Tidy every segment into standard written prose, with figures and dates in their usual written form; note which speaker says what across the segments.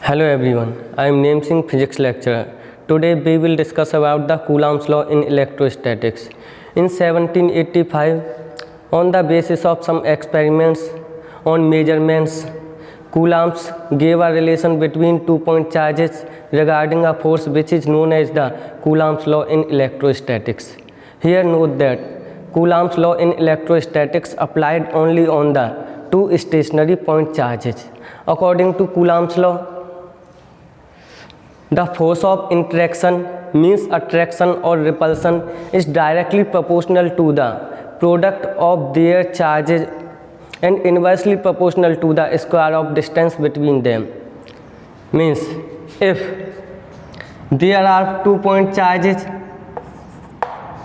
Speaker 1: Hello everyone, I am Naim Singh, physics lecturer. Today we will discuss about the Coulomb's law in electrostatics. In 1785, on the basis of some experiments on measurements, Coulomb gave a relation between 2-point charges regarding a force which is known as the Coulomb's law in electrostatics. Here note that Coulomb's law in electrostatics applied only on the two stationary point charges. According to Coulomb's law, the force of interaction means attraction or repulsion is directly proportional to the product of their charges and inversely proportional to the square of distance between them. Means if there are 2-point charges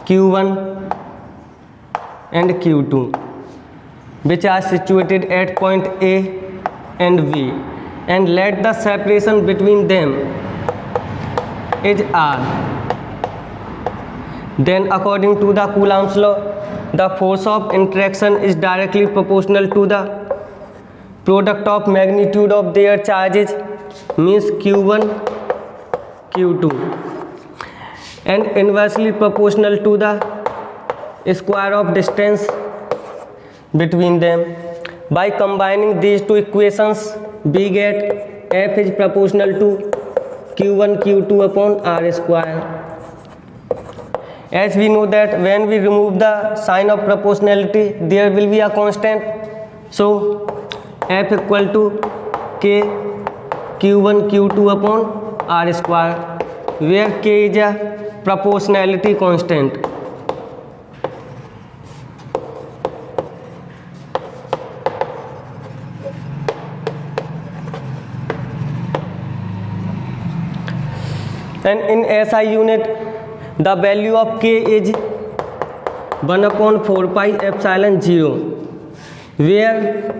Speaker 1: Q1 and Q2 which are situated at point A and B, and let the separation between them is R, then according to the Coulomb's law, the force of interaction is directly proportional to the product of magnitude of their charges, means Q1 Q2, and inversely proportional to the square of distance between them. By combining these two equations, we get F is proportional to Q1 Q2 upon R square. As we know that when we remove the sign of proportionality, there will be a constant. So F equal to K Q1 Q2 upon R square, where K is a proportionality constant. And in SI unit, the value of K is 1 upon 4 pi epsilon 0, where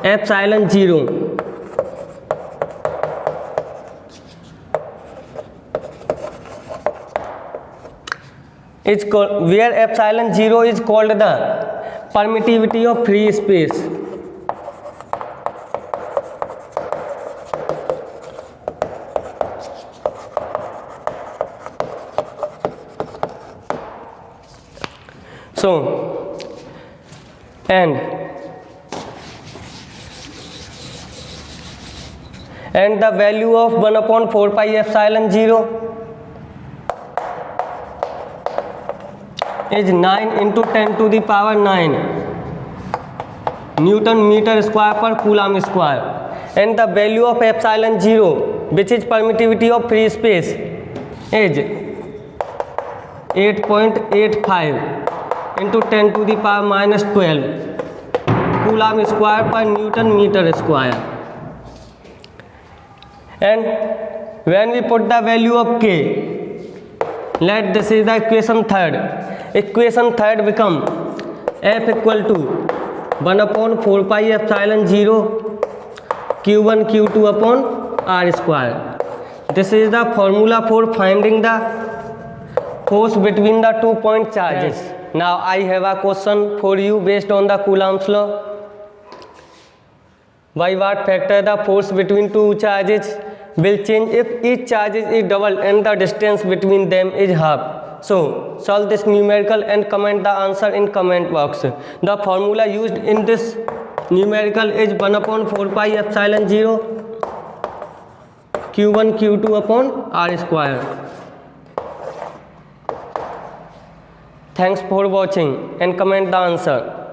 Speaker 1: epsilon 0 is called, where epsilon 0 is called the permittivity of free space. So, and the value of 1 upon 4 pi epsilon 0 is 9 into 10 to the power 9 Newton meter square per Coulomb square, and the value of epsilon 0, which is permittivity of free space, is 8.85 into 10 to the power minus 12 Coulomb square per Newton meter square. And when we put the value of K, let this is the equation third. Equation third become F equal to 1 upon 4 pi epsilon 0 Q1 Q2 upon R square. This is the formula for finding the force between the 2-point charges. Yes. Now I have a question for you based on the Coulomb's law. By what factor the force between two charges will change if each charge is double and the distance between them is half? So solve this numerical and comment the answer in comment box. The formula used in this numerical is 1 upon 4 pi epsilon 0 Q1 Q2 upon R square. Thanks for watching and comment the answer.